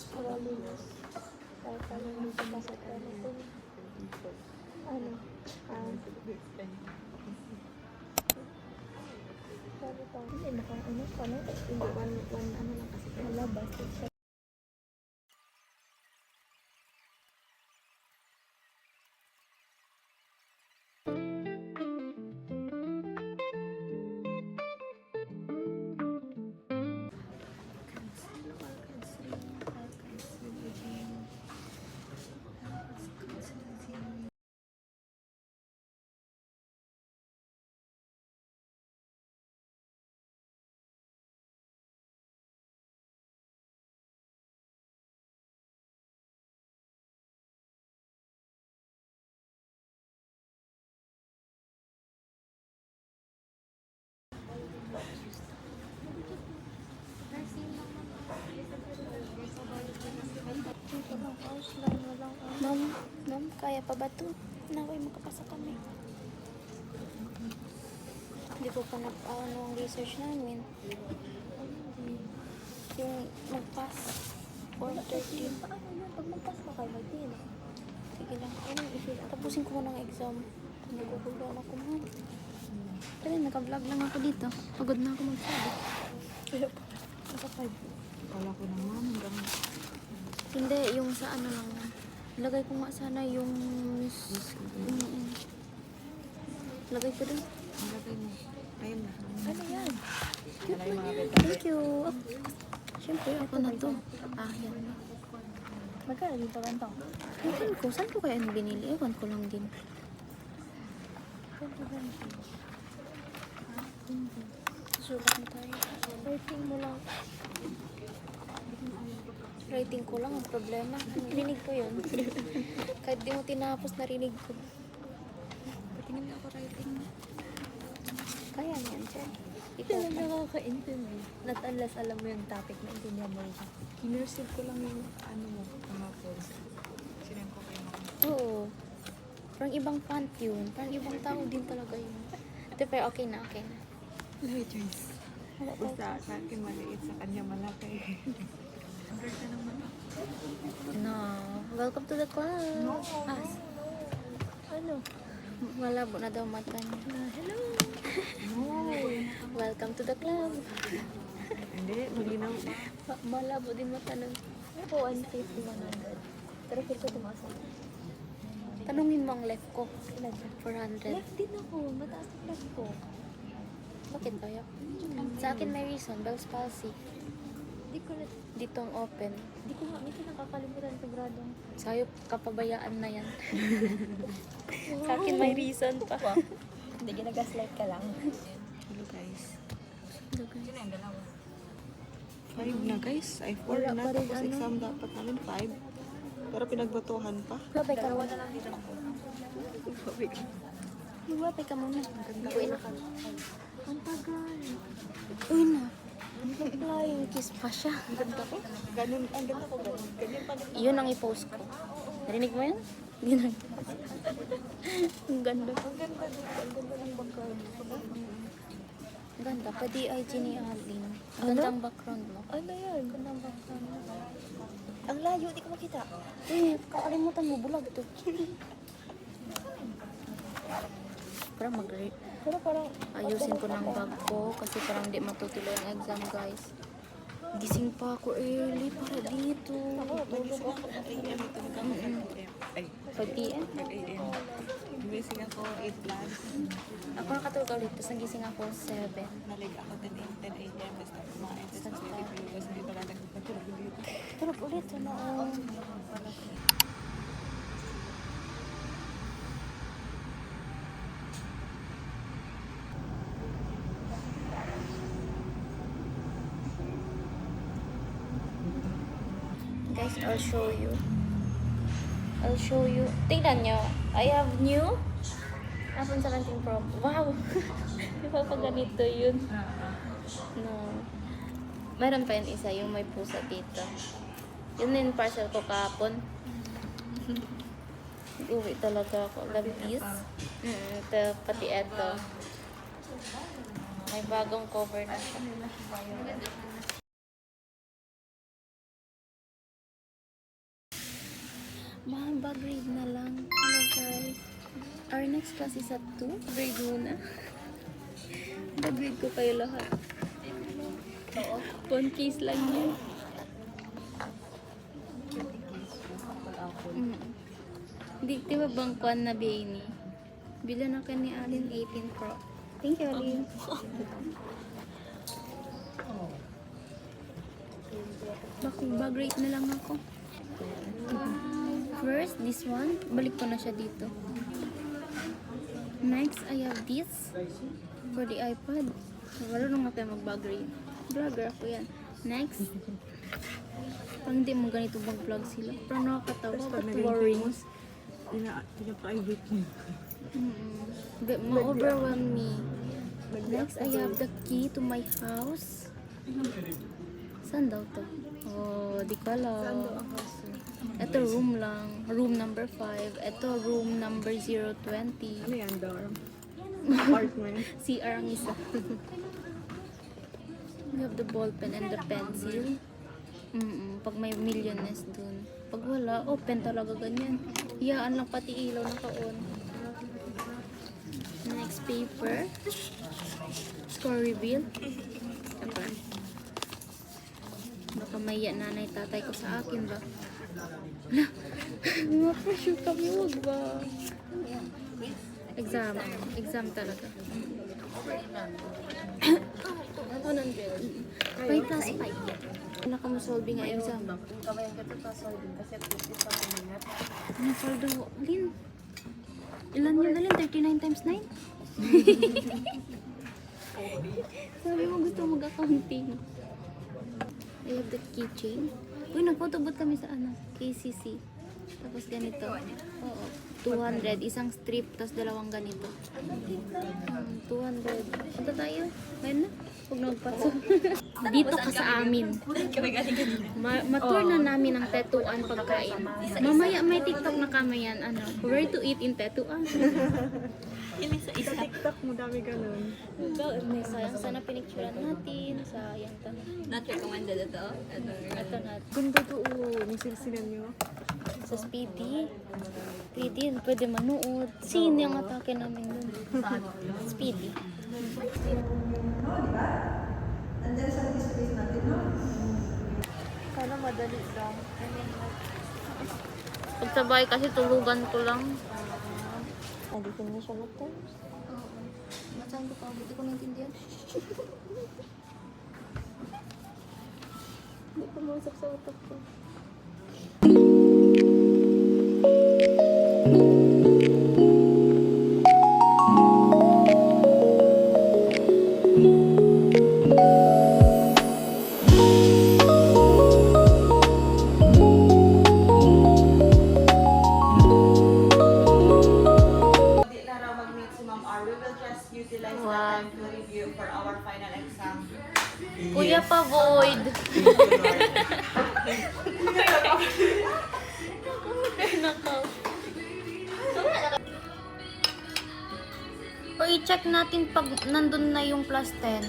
Carolinas. Kaya Carolinas kasi ano. Ano? Sabi pa. Hindi, naka ano pa no? Hindi, one ano lang kasi. Malabas. Ma'am, kaya pa ba ito? Naway makapasa kami. Hindi ko pa ano ang research namin. Yung mag-pass 4:30. Paano yun? Pag mag-pass ka kayo, mag-tin. Sige lang. Tapusin ko muna ng exam. Nagugulan ako, ma'am. Pero naka-vlog lang ako dito. Pagod na ako magsabi. Naka-5. Kala ko naman hanggang... Hindi, yung sa ano lang. Lagay ko nga sana yung... Lagay ko dun. Lagay mo. Ayun na. Ano yan? Alay mga beta. Thank you. Siyempre, ako na to. Yan. Magkano dito ba ito? Ewan ko, saan ko kaya binili? Ewan ko lang din. Sulat na tayo. Rating mo lang. Rating ko lang ang problema. Narinig ko yun. Kahit di mo tinapos, narinig ko. Patingin na ako rating. Kaya niyan, Chen. Ito lang nakaka-intindi. Not unless alam mo yung topic na intindihan mo rin. Kinursive ko lang yung ano mo, kahapon. Sinend ko kayo mga. Oo. Parang ibang font yun. Parang ibang tao din talaga yun. Pero okay na, okay na. Light choice. Basta sa akin maliit, sa kanya malaki. Under ka naman. No. Welcome to the club. No. Ano? Malabo na daw mata niya. Hello! No. Welcome to the club. Hindi, malinaw. Malabo din mata nun. Ako, 150, 100. Pero feel ko tumaas ako. Tanungin mo ang left ko. Ilan siya? 400. Left din ako. Mataas ang left ko. Bakit kaya? Sa akin may reason. Bell's palsy. Di ko na... Dito ang open. Di ko nga minsan nakakalimutan sa gradong. Sa'yo, kapabayaan na yan. Sa akin may reason pa. Hindi, ginagaslight ka lang. Hello guys. Sino yung dalawa? 5 na guys. Ay 4 Wala na. pa rin, Tapos ano? exam dapat namin 5. Pero pinagbatuhan pa. Babay ka muna. lang dito. Babay ka muna. Uwi na ka. Ang tagal. Uy na. Flying kiss pa siya. Ang ganda ko. Ganun, ang ganda ko. Ganyan pa din. Yun ang i-post ko. Narinig mo yan? Yun ang... Ang ganda. Ang ganda din. Ang ganda ng background. Ang ganda. Pwede IG ni Alin. Ang ganda ang background mo. Ano yan? Ganda ang background mo. Ang layo, di ko makita. Kakalimutan mo. Bulag to. Parang Pero parang... ayusin ko ng bag ko kasi parang hindi matutuloy ang exam, guys. Gising pa ako early para dito. Nagising ako ng AM. Ito nagkamot ng AM. Ay, 5 p.m. nag-AM. Nagising ako 8 plus. Ako nakatulog ulit. Tapos nagising ako 7. Nalig ako 10 AM. Basta kumain. Tapos nag-review. Tapos hindi pala nagpatulog dito. Tulog ulit. Ano? Guys, I'll show you. Tingnan nyo. I have new iPhone 17 Pro. Wow! Di ba pa ganito yun? No. Meron pa yun isa, yung may pusa dito. Yun yung parcel ko kahapon. Uwi talaga ako. Love this. Ito, pati eto. May bagong cover na siya. Mahaba grade na lang. Hello guys. Our next class is at 2. Grade muna. Grade ko kayo lahat. One case lang yun. Di ba bang kwan na Baini? Bila na ka ni Alin 18 Pro. Thank you, Alin. Bag-rate na lang ako. First, this one. Balik ko na siya dito. Next, I have this for the iPad. Marunong nga kayo mag-bag-rate. Vlogger ako yan. Next, pang hindi mo ganito mag-vlog sila. Pero nakakatawa. But worries. Pina-private niya. Ma-overwhelm me. Next, I have the key to my house. Saan daw to? Oh, di ko alam. Ito room lang. Room number 5. Ito room number 020. Ano yan, dorm? Apartment. CR ang isa. We have the ball pen and the pencil. Pag may millionaires dun. Pag wala, pen talaga ganyan. Hiyaan lang pati ilaw na kaon. Next paper. Score reveal. Aba. Baka maya nanay tatay ko sa akin ba? Ma-pressure kami, wag ba? Exam. Exam talaga. 5 plus 5. Wala ka masolve nga exam. Kabayan ka ito solving kasi at least ito kumingat. Ano soldo? Lin? Ilan yun na Lin? 39 times 9? Sabi mo gusto mag-accounting. I have the keychain. Uy, nagpotobot kami sa KCC. Tapos ganito. Oo. 200. Isang strip, tapos dalawang ganito. 200. Punta tayo. Ngayon na. Huwag nagpasok. Dito ka sa amin. Matur na namin ang Tetuan pagkain. Mamaya may TikTok na kami yan. Where to eat in Tetuan. Sa TikTok mo dami ganun. May sayang sana pinicturean natin. Sayang to. Not recommended ito. Ito natin. Ganda to, nisilsilan nyo. Sa Speedy. Speedy, pwede manood. Sino yung atake namin dun? Speedy. Sana madali lang. Pagsabay kasi tulugan ko lang. Hindi ko na siya mag-times. Masaan ko pa? Buti ko naintindihan. Hindi ko mausap sa utak ko. Wow. To review for our final exam. Kuya pa void. O i-check natin pag nandun na yung plus 10.